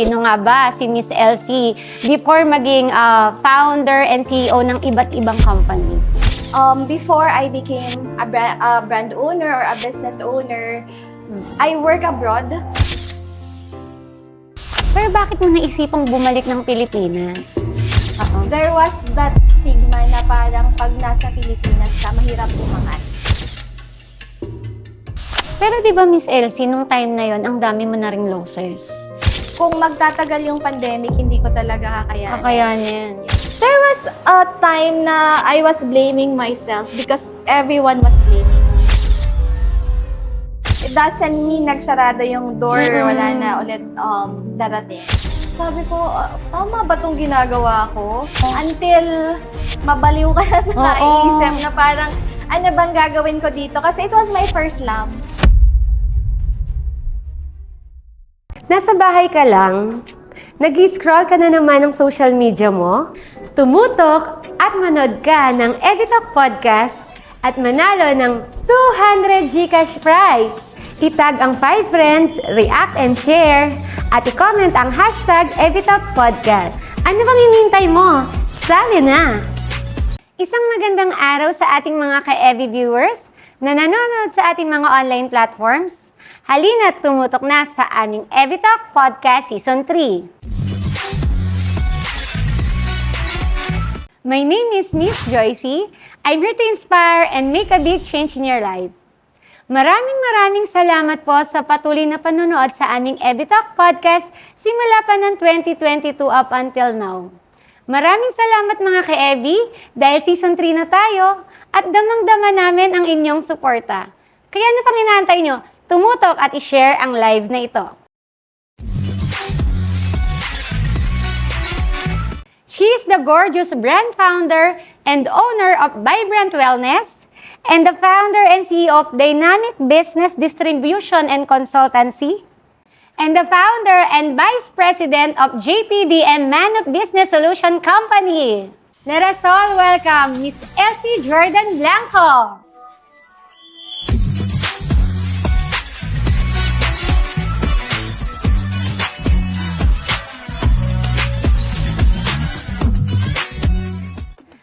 sino nga ba si Miss Elsie before maging founder and CEO ng iba't ibang company? Before I became a brand owner or a business owner, I work abroad. Pero bakit mo naisipang bumalik ng Pilipinas? There was that stigma na parang pag nasa Pilipinas ka, mahirap umangat. Pero di ba Miss Elsie, nung time na yon, ang dami mo na ring losses. Kung magtatagal yung pandemic, hindi ko talaga kakayanin. Kakayanin. There was a time na I was blaming myself because everyone was blaming me. It doesn't mean nagsarado yung door, wala na ulit darating. Sabi ko, tama ba itong ginagawa ko? Until mabaliw ka na sa naisip na parang, ano bang gagawin ko dito? Kasi it was my first love. Nasa bahay ka lang, nag-scroll ka na naman ng social media mo, tumutok at manood ka ng Evitalk Podcast at manalo ng 200 GCash prize. Itag ang 5 friends, react and share, at i-comment ang hashtag Evitalk Podcast. Ano bang hinihintay mo? Sali na! Isang magandang araw sa ating mga ka-Evi viewers na nanonood sa ating mga online platforms. Halina't tumutok na sa aming Evitalk Podcast Season 3. My name is Miss Joycey. I'm here to inspire and make a big change in your life. Maraming salamat po sa patuloy na panonood sa aming Evitalk Podcast simula pa ng 2022 up until now. Maraming salamat mga ka-Evi dahil Season 3 na tayo at damang-dama namin ang inyong suporta. Kaya ano pang inaantay nyo? Tumutok at i-share ang live na ito. She is the gorgeous brand founder and owner of Vibrant Wellness and the founder and CEO of Dynamic Business Distribution and Consultancy and the founder and vice president of JPDM Man of Business Solution Company. Let us all welcome Miss Elsie Jordan Blanco.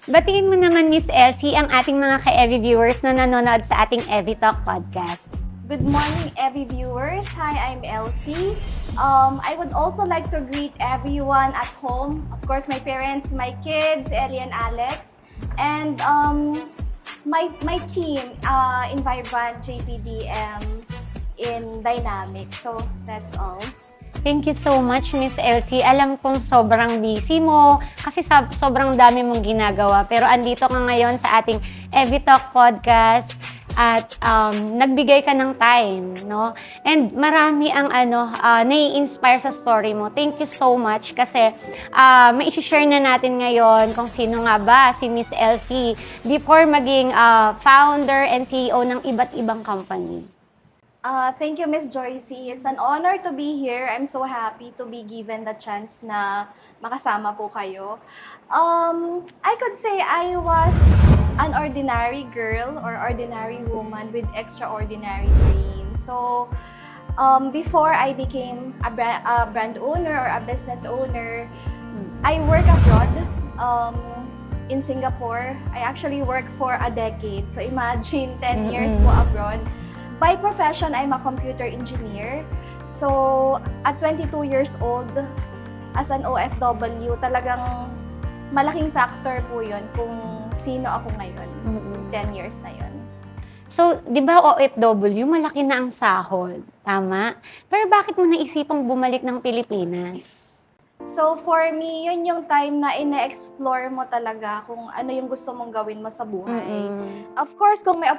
Batiin mo naman, Miss Elsie, ang ating mga ka-Evi viewers na nanonood sa ating Evitalk Podcast. Good morning, Evi viewers. Hi, I'm Elsie. I would also like to greet everyone at home. Of course, my parents, my kids, Ellie and Alex, and my team in Vibrant, JPDM, in Dynamic. So, that's all. Thank you so much, Miss Elsie. Alam kong sobrang busy mo kasi sobrang dami mong ginagawa. Pero andito ka ngayon sa ating Evitalk Podcast at nagbigay ka ng time, no? And marami ang nai-inspire sa story mo. Thank you so much kasi may i-share na natin ngayon kung sino nga ba si Miss Elsie before maging founder and CEO ng iba't ibang company. Thank you, Miss Joycey. It's an honor to be here. I'm so happy to be given the chance na makasama po kayo. I could say I was an ordinary girl or ordinary woman with extraordinary dreams. So, before I became a brand owner or a business owner, I work abroad. In Singapore, I actually worked for a decade. So, imagine 10 years po abroad. By profession, I'm a computer engineer. So, at 22 years old, as an OFW, talagang malaking factor po yun kung sino ako ngayon. 10 years na yun. So, di ba OFW, malaki na ang sahod. Tama? Pero bakit mo naisipang bumalik ng Pilipinas? So, for me, yun yung time na ina-explore mo talaga kung ano yung gusto mong gawin mo sa buhay. Of course, kung may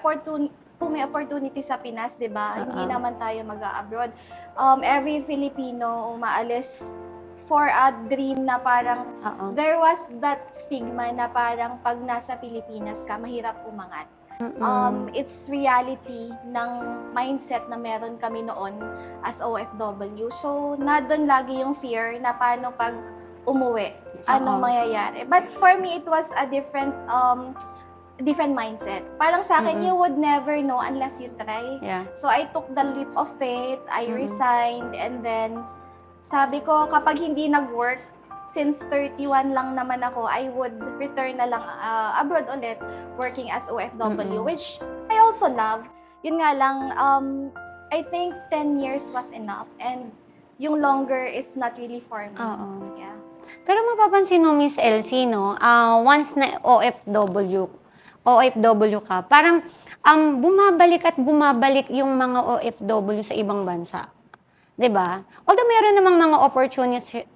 opportunity sa Pinas, di ba? Hindi naman tayo mag-abroad. Every Filipino umaalis for a dream na parang there was that stigma na parang pag nasa Pilipinas ka, mahirap umangat. It's reality ng mindset na meron kami noon as OFW. So, nandun lagi yung fear na paano pag umuwi, anong mangyayari. But for me, it was a different mindset. Parang sa akin, you would never know unless you try. Yeah. So, I took the leap of faith, I resigned, and then sabi ko, kapag hindi nag-work, since 31 lang naman ako, I would return na lang abroad ulit, working as OFW, which I also love. Yun nga lang, I think 10 years was enough, and yung longer is not really for me. Oo. Yeah. Pero mapapansin mo, Miss Elsie, no, once na OFW ka, parang bumabalik at bumabalik yung mga OFW sa ibang bansa. 'Di ba? Although meron namang mga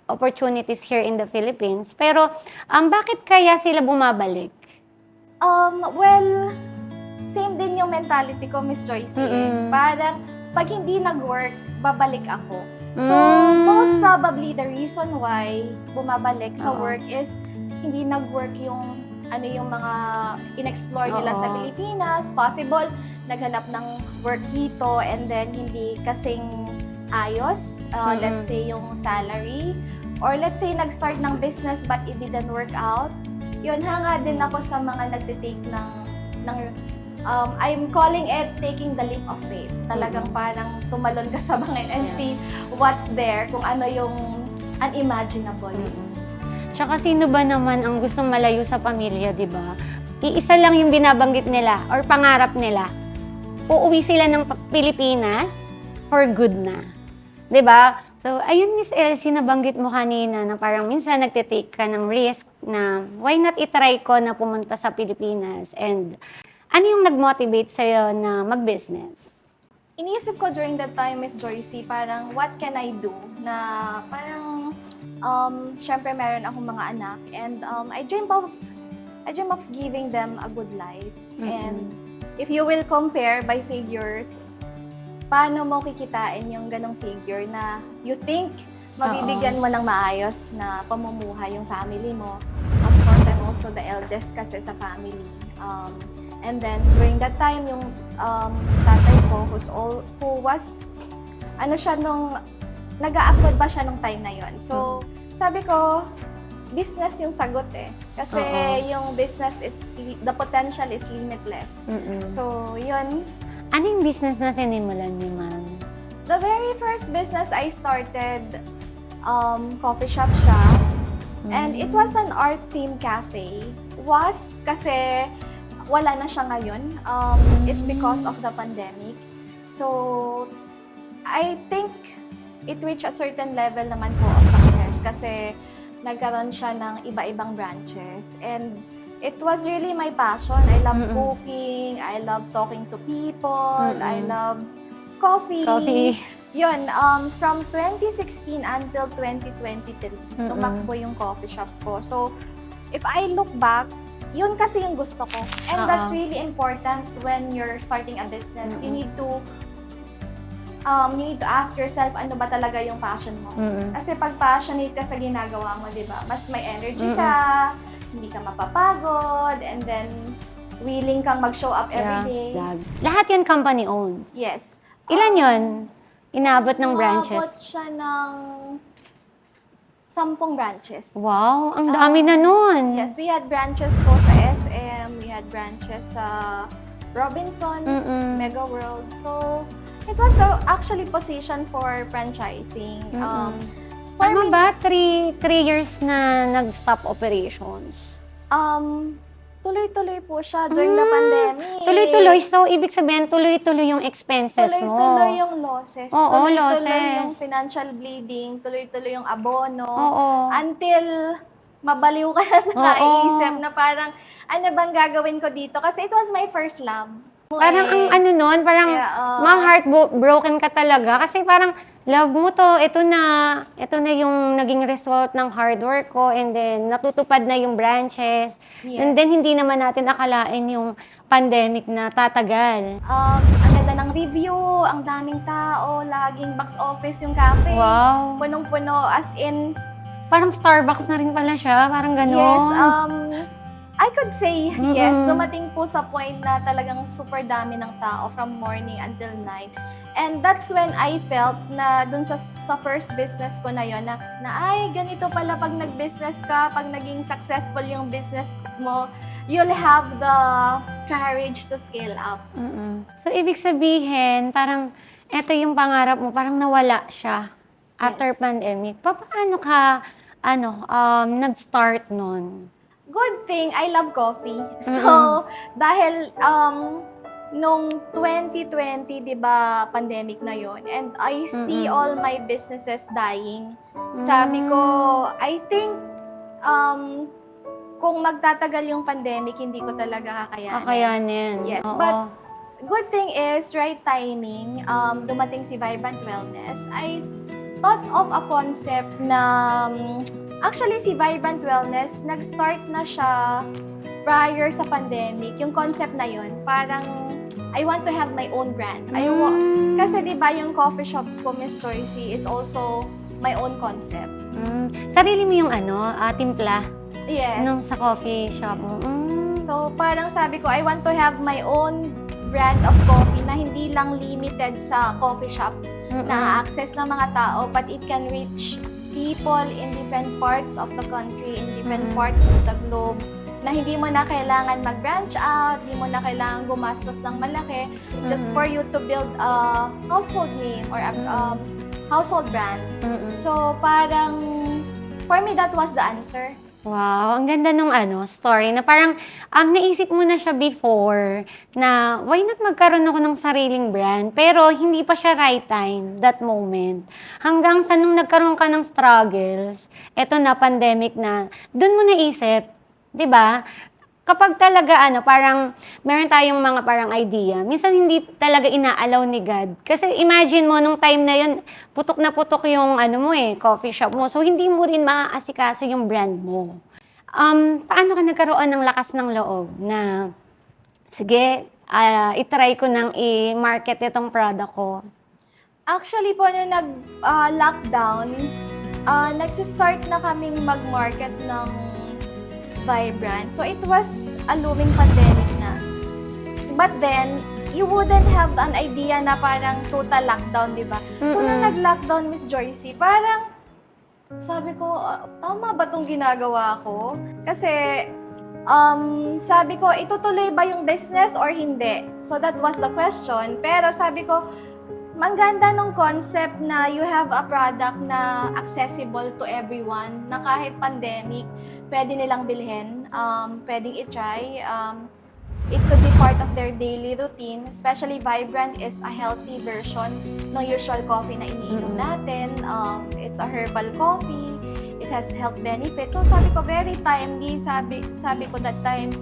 opportunities here in the Philippines, pero bakit kaya sila bumabalik? Well, same din yung mentality ko, Miss Joyce. Parang, pag hindi nag-work, babalik ako. So, most probably, the reason why bumabalik sa work is hindi nag-work yung yung mga in-explore nila sa Pilipinas. Possible, naghanap ng work dito and then hindi kasing ayos, let's say yung salary, or let's say nag-start ng business but it didn't work out. Yun, hanga din ako sa mga nagtitake ng I'm calling it taking the leap of faith. Talagang parang tumalon ka sa bangin and see what's there, kung ano yung unimaginable. Tsaka sino ba naman ang gustong malayo sa pamilya, di ba? Iisa lang yung binabanggit nila or pangarap nila. Uuwi sila ng Pilipinas for good na. 'Di ba? So, ayun, Miss Elsie, nabanggit mo kanina na parang minsan nagtitake ka ng risk na why not itry ko na pumunta sa Pilipinas, and ano yung nag-motivate sa'yo na mag-business? Iniisip ko during that time, Miss Joyce, parang what can I do na parang syempre meron akong mga anak, and I dream of giving them a good life. And if you will compare by figures, paano mo kikitain yung ganong figure na you think mabibigyan mo ng maayos na pamumuhay yung family mo. Of course, I'm also the eldest kasi sa family. And then, during that time, yung tatay ko, who was, nag-a-upload ba siya nung time na yon. So, sabi ko, business yung sagot eh. Kasi yung business, the potential is limitless. So, yun. Anong business na sinimulan niyo, ma'am? The very first business I started, coffee shop siya. And it was an art theme cafe. Kasi wala na siya ngayon. It's because of the pandemic. So, I think it reached a certain level naman po of success kasi nagkaroon siya ng iba-ibang branches. And it was really my passion. I love cooking, I love talking to people, I love coffee. Yun, from 2016 until 2023, tumakbo yung coffee shop ko. So, if I look back, yun kasi yung gusto ko. And that's really important when you're starting a business. You need to ask yourself, ano ba talaga yung passion mo? Kasi pag passionate ka sa ginagawa mo, di ba? Mas may energy ka, hindi ka mapapagod, and then willing kang mag-show up every day. Lahat yan company-owned? Yes. Ilan yun? Inaabot ng branches? Inaabot siya ng 10 branches. Wow, ang dami na nun. Yes, we had branches po sa SM, we had branches sa Robinsons, Mega World. So, it was actually positioned for franchising. Tama ba? 3 years na nag-stop operations? Tuloy-tuloy po siya during the pandemic. Tuloy-tuloy. So, ibig sabihin, tuloy-tuloy yung expenses mo. Tuloy-tuloy yung losses. Oo, Tuloy-tuloy losses. yung financial bleeding. Tuloy-tuloy yung abono. Oo. Until mabaliw ka na sa naisip na parang, ano bang gagawin ko dito? Kasi it was my first love. Parang ang ano nun, parang ma-heartbroken ka talaga. Kasi parang, love mo to, ito na yung naging result ng hard work ko, and then natutupad na yung branches. Yes. And then hindi naman natin akalain yung pandemic na tatagal. Ang ganda ng review, ang daming tao, laging box office yung cafe. Wow. Punong-puno, as in... Parang Starbucks na rin pala siya, parang gano'n. Yes, I could say yes. Dumating po sa point na talagang super dami ng tao from morning until night. And that's when I felt na dun sa first business ko na yon na ay, ganito pala pag nag-business ka, pag naging successful yung business mo, you'll have the courage to scale up. So, ibig sabihin, parang eto yung pangarap mo, parang nawala siya After Yes. pandemic, paano ka, nag-start nun? Good thing, I love coffee. So, dahil nung 2020, di ba, pandemic na yon, and I see all my businesses dying. Sabi ko, I think, kung magtatagal yung pandemic, hindi ko talaga kakayanin. Kakayanin. Yes, Oo. but good thing is, right timing, dumating si Vibrant Wellness. I thought of a concept na, actually si Vibrant Wellness, nag-start na siya prior sa pandemic. Yung concept na yun, parang, I want to have my own brand. Kasi di ba yung coffee shop ko, Miss Joycey, is also my own concept. Sarili mo yung timpla Yes. nung sa coffee shop mo. So, parang sabi ko, I want to have my own brand of coffee na hindi lang limited sa coffee shop na access ng mga tao, but it can reach people in different parts of the country, in different parts of the globe, na hindi mo na kailangan mag-branch out, hindi mo na kailangan gumastos ng malaki, just for you to build a household name or a household brand. So, parang, for me, that was the answer. Wow, ang ganda nung story na parang naisip mo na siya before na why not magkaroon ako ng sariling brand, pero hindi pa siya right time, that moment. Hanggang sa nung nagkaroon ka ng struggles, eto na pandemic na, dun mo naisip, 'di ba? Kapag talaga parang meron tayong mga parang idea, minsan hindi talaga inaalaw ni God. Kasi imagine mo, nung time na yun, putok na putok yung coffee shop mo. So, hindi mo rin maaasikaso yung brand mo. Paano ka nagkaroon ng lakas ng loob na, sige, itry ko nang i-market itong product ko? Actually po, nung nag-lockdown, nagsistart na kaming mag-market ng Vibrant. So, it was a looming pandemic na. But then, you wouldn't have an idea na parang total lockdown, di ba? So, nung nag-lockdown, Miss Joycey, parang sabi ko, tama ba itong ginagawa ko? Kasi, sabi ko, itutuloy ba yung business or hindi? So, that was the question. Pero sabi ko, ang ganda nung concept na you have a product na accessible to everyone, na kahit pandemic, pwede nilang bilhin, pwedeng i-try. It could be part of their daily routine. Especially Vibrant is a healthy version ng usual coffee na iniinom natin. It's a herbal coffee. It has health benefits. So sabi ko, very timely. Sabi ko that time,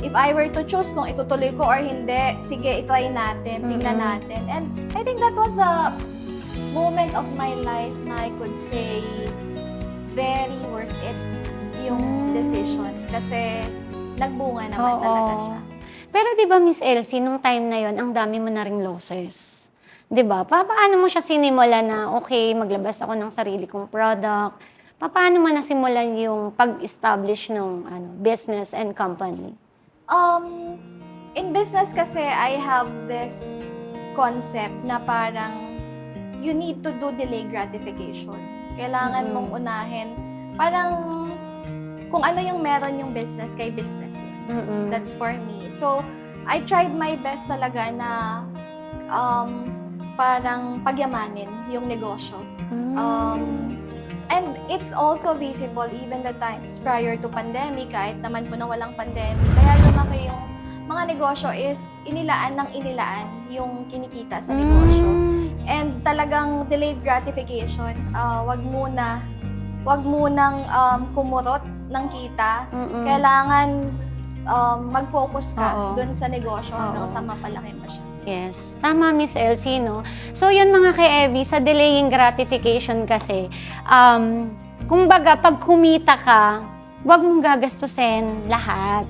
if I were to choose kung itutuloy ko or hindi, sige, itry natin, tingnan natin. And I think that was the moment of my life na I could say very worth it yung decision. Kasi nagbunga naman talaga siya. Pero di ba, Miss Elsie, nung time na yon, ang dami mo na ring losses. Di ba? Paano mo siya sinimula na, okay, maglabas ako ng sarili kong product? Paano mo nasimulan yung pag-establish ng business and company? In business kasi, I have this concept na parang you need to do delayed gratification. Kailangan mong unahin. Parang kung ano yung meron yung business, kay business yun. That's for me. So, I tried my best talaga na parang pagyamanin yung negosyo. And it's also visible even the times prior to pandemic, kahit naman po na walang pandemic. Kaya lumaki yung mga negosyo is inilaan ng inilaan yung kinikita sa negosyo. And talagang delayed gratification. Wag munang kumurot ng kita. Kailangan mag-focus ka dun sa negosyo hanggang sa mapalaki mo siya. Yes. Tama, Miss Elsie, no? So, yun mga ka-Evie, sa delaying gratification kasi, kumbaga, pag kumita ka, huwag mong gagastusin lahat.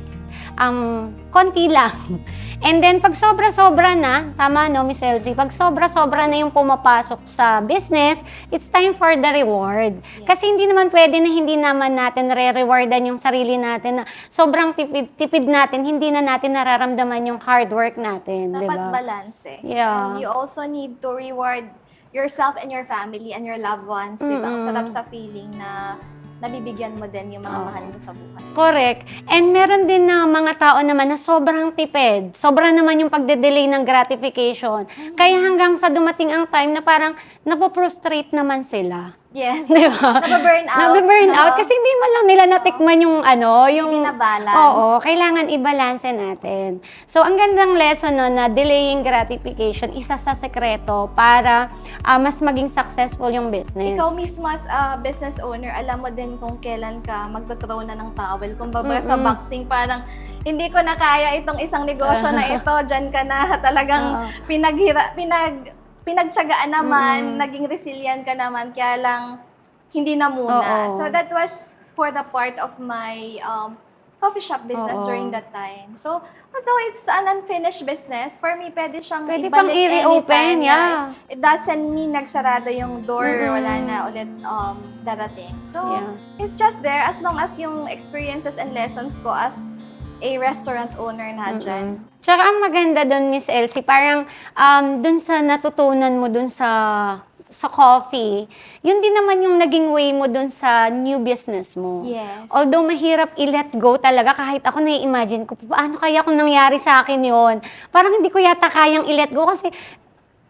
Konti lang. And then, pag sobra-sobra na, tama no, Miss Elsie, pag sobra-sobra na yung pumapasok sa business, it's time for the reward. Yes. Kasi hindi naman pwede na hindi naman natin re-rewardan yung sarili natin na sobrang tipid natin, hindi na natin nararamdaman yung hard work natin. Dapat diba? balance eh. Yeah. And you also need to reward yourself and your family and your loved ones. Diba? Ang sarap sa feeling na nabibigyan mo din yung mga mahal mo sa buhay. Correct. And meron din na mga tao naman na sobrang tipid. Sobra naman yung pagde-delay ng gratification. Kaya hanggang sa dumating ang time na parang napoprostrate naman sila. Yes. Di ba? Nababurn out. Nabe-burn out Oo. kasi hindi man lang nila natikman yung yung... Hindi na-balance. Oo, kailangan i-balance natin. So, ang gandang lesson no, na delaying gratification, isa sa sekreto para mas maging successful yung business. Ikaw mismo as a business owner, alam mo din kung kailan ka magto-throw na ng towel. Kung baga sa boxing, parang hindi ko na kaya itong isang negosyo na ito, dyan ka na talagang pinagtsagaan naman, naging resilient ka naman, kaya lang hindi na muna. So that was for the part of my coffee shop business during that time. So although it's an unfinished business, for me pwede siyang Pwede pang ibalik i-reopen, anytime. yeah. It doesn't mean nagsarado yung door, wala na ulit darating. So it's just there as long as yung experiences and lessons ko as a restaurant owner na dyan. Tsaka ang maganda doon, Miss Elsie, parang doon sa natutunan mo doon sa coffee, yun din naman yung naging way mo doon sa new business mo. Yes. Although mahirap i-let go talaga, kahit ako nai-imagine ko, paano kaya kung nangyari sa akin yon? Parang hindi ko yata kayang i-let go kasi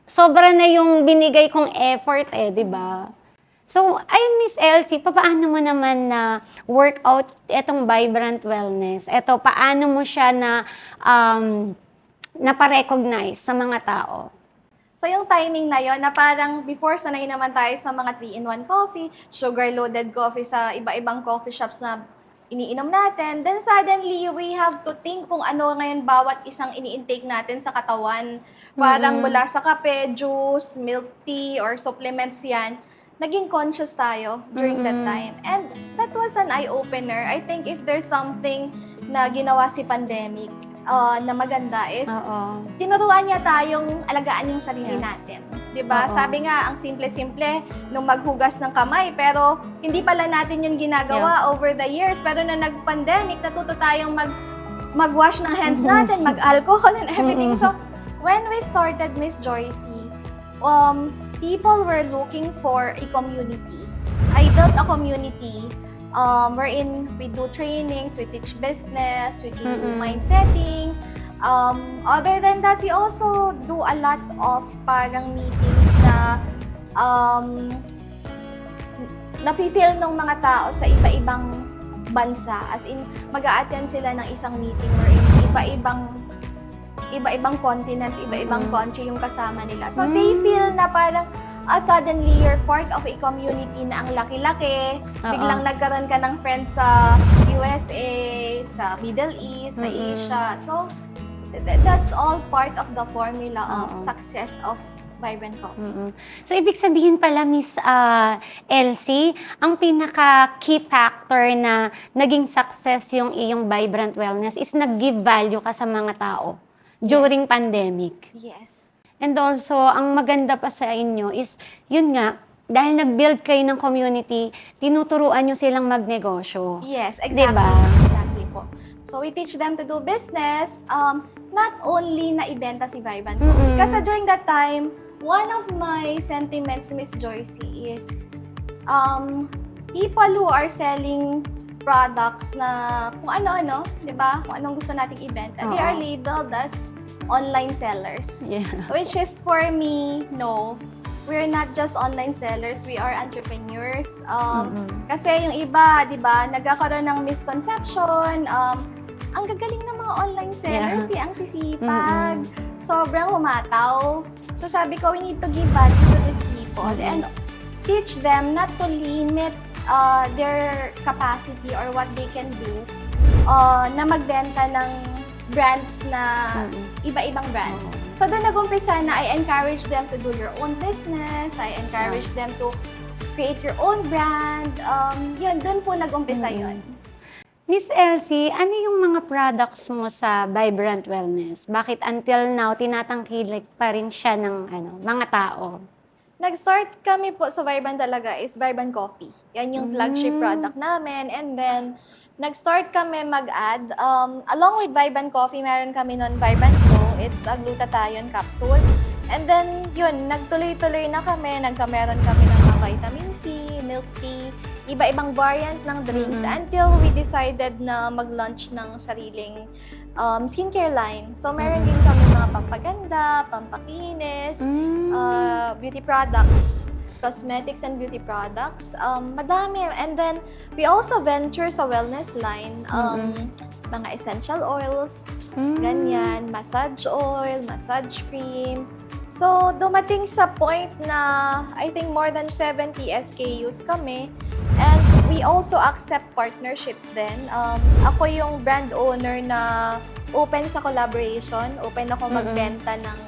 sobra na yung binigay kong effort di ba? So, ayun Miss Elsie, paano mo naman na workout etong Vibrant Wellness? Eto, paano mo siya na naparecognize sa mga tao? So yung timing na yon na parang before sanay naman tayo sa mga 3-in-1 coffee, sugar-loaded coffee sa iba-ibang coffee shops na iniinom natin. Then suddenly, we have to think kung ano ngayon bawat isang ini-intake natin sa katawan. Parang mula sa kape, juice, milk tea, or supplements yan. Naging conscious tayo during that time. And that was an eye-opener. I think if there's something na ginawa si pandemic na maganda is tinuruan niya tayong alagaan yung sarili natin. Diba? Sabi nga, ang simple-simple nung maghugas ng kamay, pero hindi pala natin yung ginagawa over the years. Pero na nag-pandemic, natuto tayong mag-wash ng hands natin, mag-alcohol and everything. So, when we started Miss Joycey, people were looking for a community. I built a community wherein we do trainings, we teach business, we do mindsetting. Other than that, we also do a lot of parang meetings na nafe-feel ng mga tao sa iba-ibang bansa. As in, mag-a-attend sila ng isang meeting wherein iba-ibang continents, iba-ibang country yung kasama nila. So, they feel na parang suddenly you're part of a community na ang laki-laki. Biglang nagkaroon ka ng friends sa USA, sa Middle East, sa Asia. So, that's all part of the formula of success of Vibrant Coffee. So, ibig sabihin pala, Miss Elsie, ang pinaka-key factor na naging success yung iyong Vibrant Wellness is nag-give value ka sa mga tao during pandemic. Yes. And also, ang maganda pa sa inyo is, yun nga, dahil nag-build kayo ng community, tinuturuan nyo silang magnegosyo. Yes, exactly. Diba? Exactly po. So, we teach them to do business, not only na ibenta si Vibrant Coffee. Kasi during that time, one of my sentiments, Miss Joycey, is people who are selling products na kung ano-ano, di ba? Kung anong gusto nating ibenta. They are labeled as online sellers. Yeah. Which is for me, no. We're not just online sellers, we are entrepreneurs. Kasi yung iba, di ba, nagkakaroon ng misconception, ang gagaling ng mga online sellers, ang sisipag, sobrang humataw. So sabi ko, we need to give value to these people and teach them not to limit their capacity or what they can do na magbenta ng brands na iba-ibang brands. So doon nag-umpisa na I encourage them to do your own business, I encourage them to create your own brand. Yun, doon po nag-umpisa yun. Miss Elsie, ano yung mga products mo sa Vibrant Wellness? Bakit until now, tinatangkilik pa rin siya ng mga tao? Nag-start kami po sa Vibrant talaga is Vibrant Coffee. Yan yung flagship product namin. And then, nag-start kami mag-add. Along with Vibrant Coffee, meron kami nun Vibrant Glow. It's a glutathione capsule. And then, yun, nagtuloy-tuloy na kami. Nagkameron kami ng mga vitamin C, milk tea. iba-ibang variant ng drinks until we decided na mag-launch ng sariling skincare line. So, meron din kami mga pampaganda, pampakinis, beauty products, cosmetics and beauty products. Madami. And then, we also venture sa wellness line. Mga essential oils, ganyan, massage oil, massage cream. So, dumating sa point na I think more than 70 SKUs kami. And we also accept partnerships din. Ako yung brand owner na open sa collaboration. Open ako magbenta ng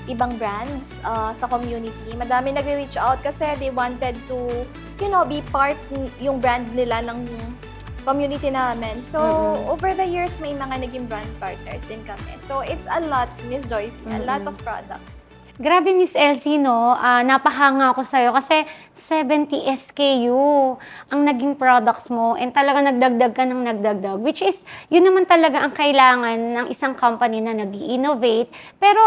ibang brands sa community. Madami nagre-reach out kasi they wanted to, be part yung brand nila ng community namin. So, over the years, may mga naging brand partners din kami. So, it's a lot, Miss Joyce, a lot of products. Grabe, Miss Elsie, no? Napahanga ako sa'yo kasi 70 SKU ang naging products mo and talaga nagdagdag ka ng nagdagdag. Which is, yun naman talaga ang kailangan ng isang company na nag-i-innovate. Pero,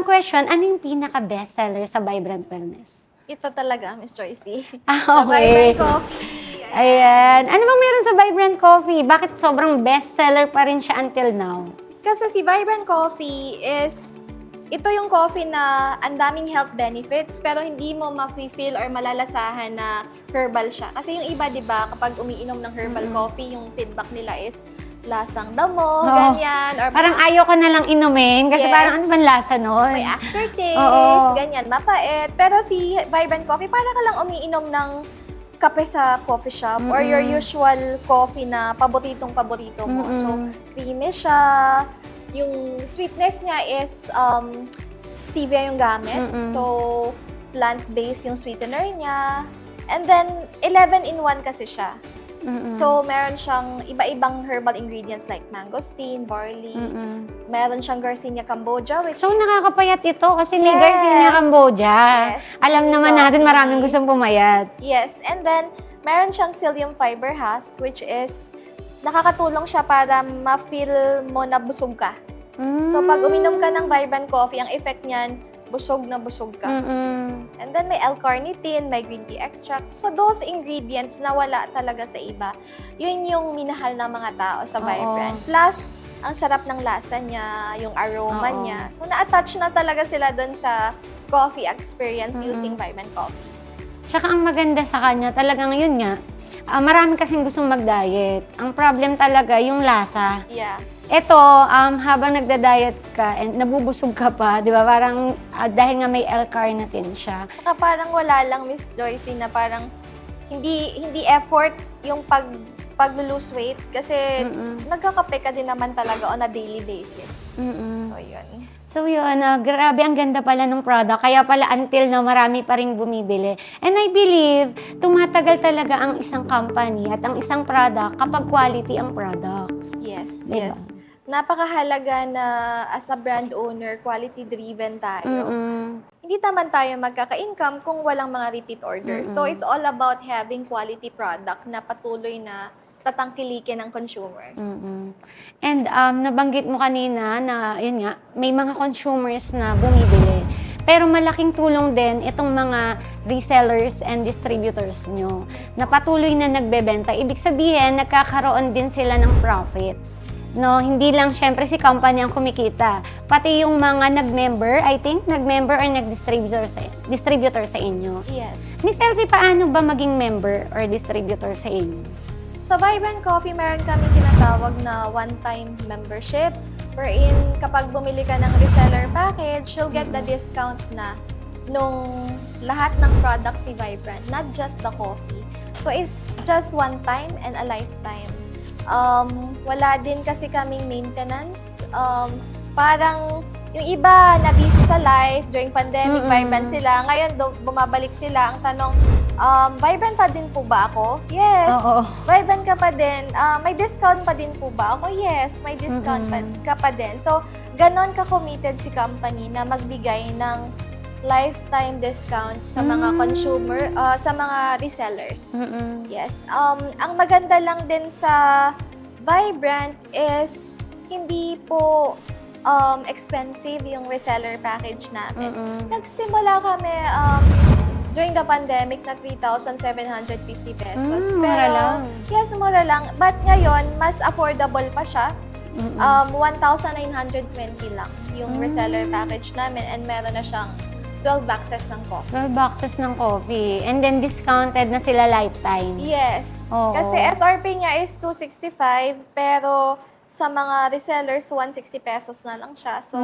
question, ano yung pinaka-bestseller sa Vibrant Wellness? Ito talaga, Miss Joyce. Okay. Vibrant Coffee. Ayan. Ano bang meron sa Vibrant Coffee? Bakit sobrang bestseller pa rin siya until now? Kasi si Vibrant Coffee is, ito yung coffee na ang daming health benefits pero hindi mo ma-feel or malalasahan na herbal siya. Kasi yung iba, di ba, kapag umiinom ng herbal coffee, yung feedback nila is lasang damo, ganyan. Or parang ayaw ko na lang inumin kasi parang ano bang lasa nun? may aftertaste, ganyan, mapait. Pero si Vibrant Coffee, parang ka lang umiinom ng kape sa coffee shop or your usual coffee na paboritong-paborito mo. So, creamy siya. Yung sweetness niya is stevia yung gamit. So, plant-based yung sweetener niya. And then, 11-in-1 kasi siya. So, meron siyang iba-ibang herbal ingredients like mangosteen, barley. Meron siyang Garcinia Cambogia, which So, nakakapayat ito kasi may Garcinia Cambogia. Yes. Alam naman natin maraming gustong pumayat. Yes. And then, meron siyang psyllium fiber husk, which is nakakatulong siya para ma-feel mo na busog ka. So, pag uminom ka ng Vibrant Coffee, ang effect niyan, busog na busog ka. And then, may L-carnitine, may green tea extract. So, those ingredients na wala talaga sa iba, yun yung minahal ng mga tao sa Vibrant. Plus, ang sarap ng lasa niya, yung aroma niya. So, na-attach na talaga sila dun sa coffee experience using Vibrant Coffee. Tsaka ang maganda sa kanya, talagang yun nga, marami kasing gustong mag-diet. Ang problem talaga, yung lasa. Yeah. Ito, habang nagda-diet ka and nabubusog ka pa, di ba? Parang dahil nga may L-carnitine siya. Saka parang wala lang, Miss Joyce, na parang hindi effort yung pag-lose weight kasi nagkakape ka din naman talaga on a daily basis. So, yun. So yun, grabe ang ganda pala ng product. Kaya pala until na marami pa rin bumibili. And I believe, tumatagal talaga ang isang company at ang isang product kapag quality ang products. Yes, Diba? yes. Napakahalaga na as a brand owner, quality-driven tayo. Hindi naman tayo magkaka-income kung walang mga repeat orders. So, it's all about having quality product na patuloy na tatangkilikin ng consumers. And nabanggit mo kanina na, yun nga, may mga consumers na bumibili. Pero malaking tulong din itong mga resellers and distributors nyo na patuloy na nagbebenta. Ibig sabihin, nagkakaroon din sila ng profit. No, hindi lang syempre si company ang kumikita. Pati yung mga nag-member, I think, nag-member or distributor sa inyo. Yes. Miss Elsie, paano ba maging member or distributor sa inyo? Sa Vibrant Coffee, meron kami tinatawag na one-time membership wherein kapag bumili ka ng reseller package, you'll get the discount na nung lahat ng products ni Vibrant, not just the coffee. So, it's just one time and a lifetime. Wala din kasi kaming maintenance. Parang yung iba na busy sa life during pandemic, Vibrant sila. Ngayon, bumabalik sila. Ang tanong, Vibrant pa din po ba ako? Yes. Vibrant ka pa din. May discount pa din po ba ako? Yes, may discount ka pa din. So, ganon ka-committed si company na magbigay ng lifetime discount sa mga consumer, sa mga resellers. Yes. Ang maganda lang din sa Vibrant is hindi po expensive yung reseller package natin. Nagsimula kami during the pandemic na 3,750 pesos. Mura lang. Yes, mura lang. But ngayon, mas affordable pa siya. 1,920 lang yung reseller package namin and meron na siyang 12 boxes ng coffee. 12 boxes ng coffee. And then discounted na sila lifetime. Yes. Oo. Kasi SRP niya is 265 pero sa mga resellers 160 pesos na lang siya. So,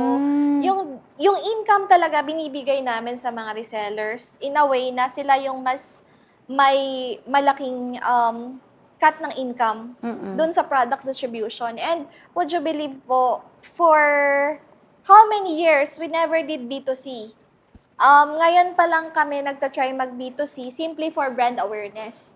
yung income talaga binibigay namin sa mga resellers in a way na sila yung mas may malaking cut ng income dun sa product distribution. And would you believe po, for how many years we never did B2C? Ngayon pa lang kami nagta-try mag B2C simply for brand awareness.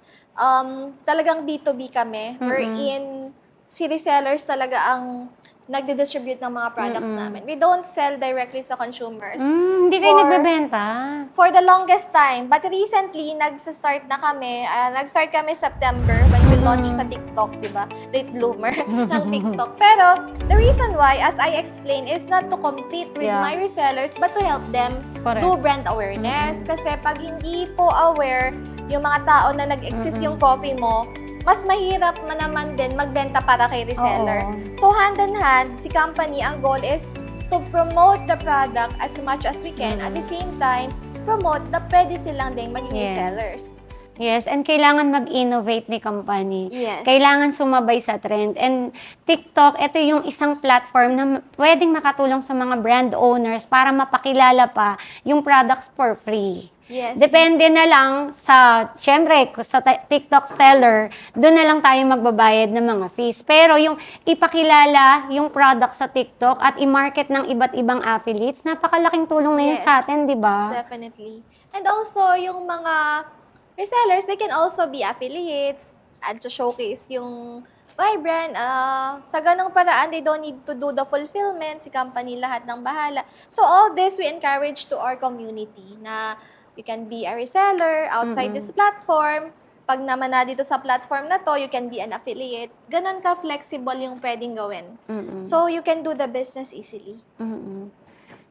Talagang B2B kami, wherein si resellers talaga ang nagdi-distribute ng mga products namin. We don't sell directly sa consumers. Hindi kayo nagbebenta? For the longest time. But recently, nag-start na kami. Nag-start kami September when we launched sa TikTok, di ba? Late bloomer ng TikTok. Pero the reason why, as I explained, is not to compete with my resellers, but to help them do brand awareness. Kasi pag hindi po aware yung mga tao na nag-exist yung coffee mo, mas mahirap naman din magbenta para kay reseller. So hand in hand, si company, ang goal is to promote the product as much as we can. At the same time, promote na pwede silang ding maging resellers. Yes, and kailangan mag-innovate ni company. Yes. Kailangan sumabay sa trend. And TikTok, ito yung isang platform na pwedeng makatulong sa mga brand owners para mapakilala pa yung products for free. Yes. Depende na lang sa, syempre, sa TikTok seller, doon na lang tayo magbabayad ng mga fees. Pero yung ipakilala yung product sa TikTok at i-market ng iba't ibang affiliates, napakalaking tulong na yun sa atin, di ba? Definitely. And also, yung mga resellers, they can also be affiliates at to showcase yung brand. Sa ganong paraan, they don't need to do the fulfillment. Si company lahat ng bahala. So all this, we encourage to our community na you can be a reseller outside this platform. Pag naman na dito sa platform na to, you can be an affiliate. Ganon ka flexible yung pwedeng gawin. So you can do the business easily.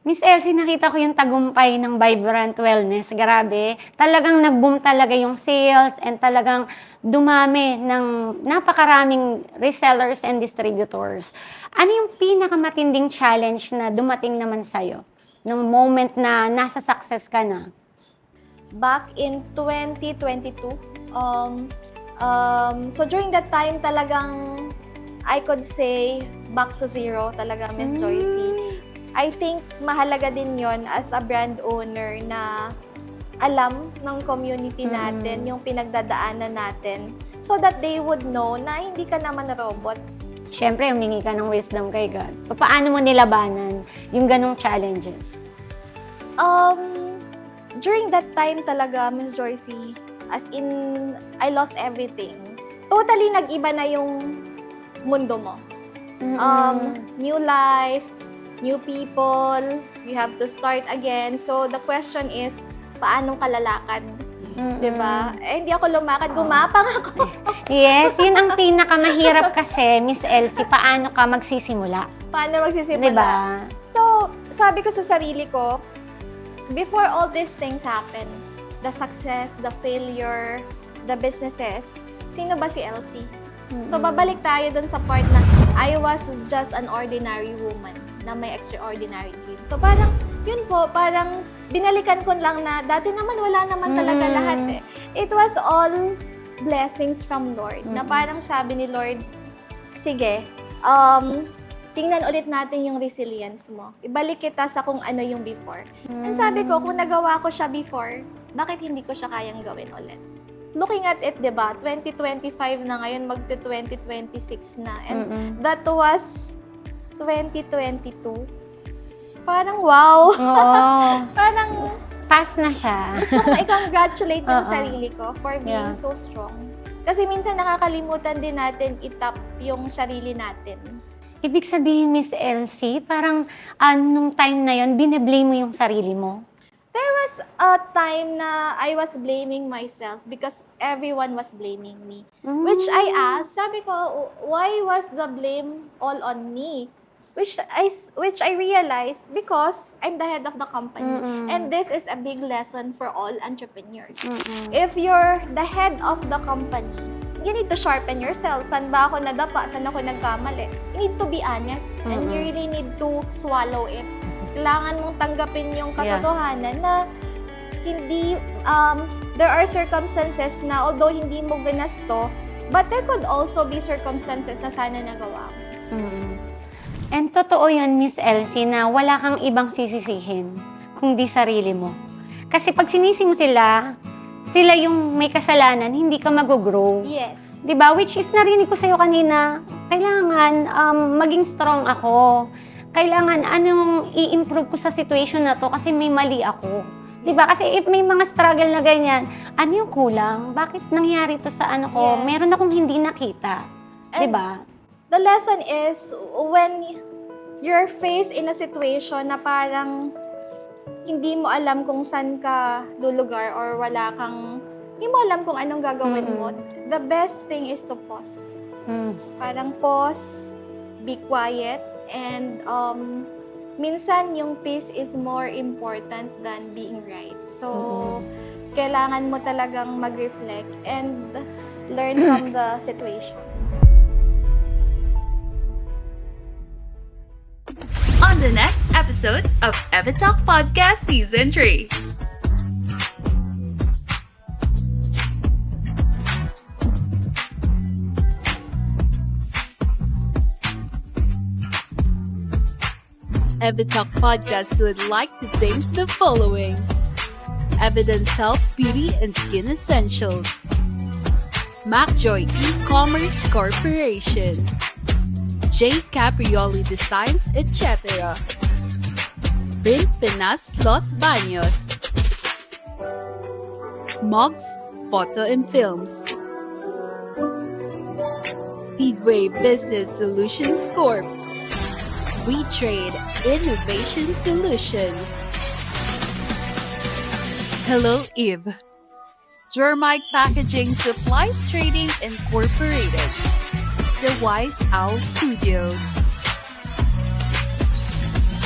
Miss Elsie, nakita ko yung tagumpay ng Vibrant Wellness. Grabe. Talagang nag-boom talaga yung sales and talagang dumami ng napakaraming resellers and distributors. Ano yung pinakamatinding challenge na dumating naman sa'yo? Nung moment na nasa success ka na? Back in 2022, so during that time talagang I could say back to zero talaga, Miss Joycey. I think mahalaga din yon as a brand owner na alam ng community natin yung pinagdadaanan natin so that they would know na hindi ka naman robot. Siyempre, humingi ka ng wisdom kay God. Paano mo nilabanan yung ganong challenges? During that time talaga, Miss Joycey, as in, I lost everything. Totally nag-iba na yung mundo mo. New life, new people, you have to start again. So, the question is, paano ka lalakad? Diba? Eh, hindi ako lumakad, gumapang ako. Yes, yun ang pinakamahirap kasi, Miss Elsie, paano ka magsisimula? Paano magsisimula? Diba? So, sabi ko sa sarili ko, before all these things happen, the success, the failure, the businesses, sino ba si Elsie? So, babalik tayo dun sa part na I was just an ordinary woman na may extraordinary dream. So, parang, yun po, parang binalikan ko lang na dati naman wala naman talaga lahat eh. It was all blessings from Lord. Na parang sabi ni Lord, sige, tingnan ulit natin yung resilience mo. Ibalik kita sa kung ano yung before. And sabi ko, kung nagawa ko siya before, bakit hindi ko siya kayang gawin ulit? Looking at it, diba, 2025 na ngayon, magte-2026 na. And that was 2022. Parang wow! Parang pass na siya. gusto ko i-congratulate yung sarili ko for being so strong. Kasi minsan nakakalimutan din natin itap yung sarili natin. Ibig sabihin, Miss Elsie, parang nung time na yon, bine-blame mo yung sarili mo? There was a time na I was blaming myself because everyone was blaming me. Which I asked, sabi ko, why was the blame all on me? which I realized because I'm the head of the company. And this is a big lesson for all entrepreneurs. If you're the head of the company, you need to sharpen yourself. Saan ba ako nadapa? Saan ako nagkamali? You need to be honest. And you really need to swallow it. Kailangan mong tanggapin yung katotohanan na hindi, there are circumstances na although hindi mo ginasto, but there could also be circumstances na sana nagawa mo. And totoo yun, Miss Elsie, na wala kang ibang sisisihin kundi sarili mo. Kasi pag sinisi mo sila yung may kasalanan, hindi ka mag-grow. Yes. Diba? Which is, narinig ko sa'yo kanina, kailangan maging strong ako. Kailangan anong i-improve ko sa situation na to kasi may mali ako. Diba? Kasi if may mga struggle na ganyan, ano yung kulang? Bakit nangyari to sa ano ko? Yes. Meron akong hindi nakita. And diba? the lesson is when you're faced in a situation na parang hindi mo alam kung saan ka lulugar or hindi mo alam kung anong gagawin mo, the best thing is to pause. Parang pause, be quiet, and minsan yung peace is more important than being right. So, kailangan mo talagang mag-reflect and learn from the situation. On the next episode of Evitalk Podcast Season 3. Evitalk Podcast would like to thank the following: Evidence Health, Beauty and Skin Essentials, MacJoy E-Commerce Corporation, J. Caprioli Designs, etc. Print Pinas Los Baños, Mogs Photo and Films, Speedway Business Solutions Corp, We Trade Innovation Solutions, Hello Eve, Germite Packaging Supplies Trading Incorporated, The Wise Owl Studios,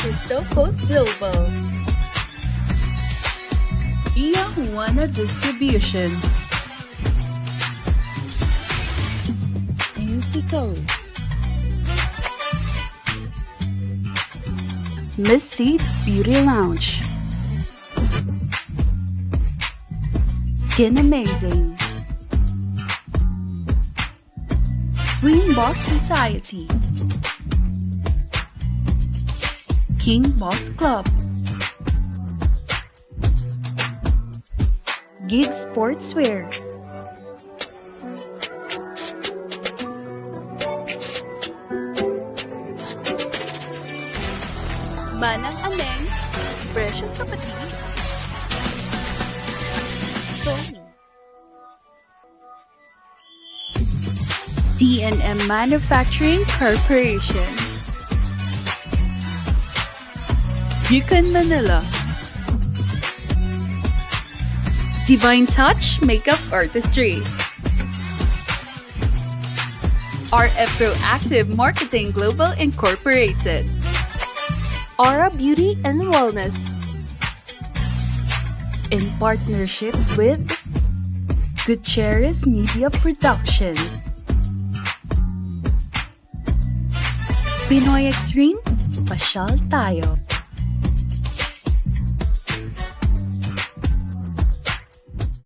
Histopos Global, Via Juana Distribution, Utico, Miss C Beauty Lounge, Skin Amazing, Green Boss Society, King Boss Club, Gig Sportswear, Manang Aleng, Presyong Kapatid, Tony, T&M Manufacturing Corporation, Yukon Manila, Divine Touch Makeup Artistry, RF Proactive Marketing Global Incorporated, Aura Beauty and Wellness, in partnership with Gutierrez Media Productions, Pinoy Extreme, pasyal tayo.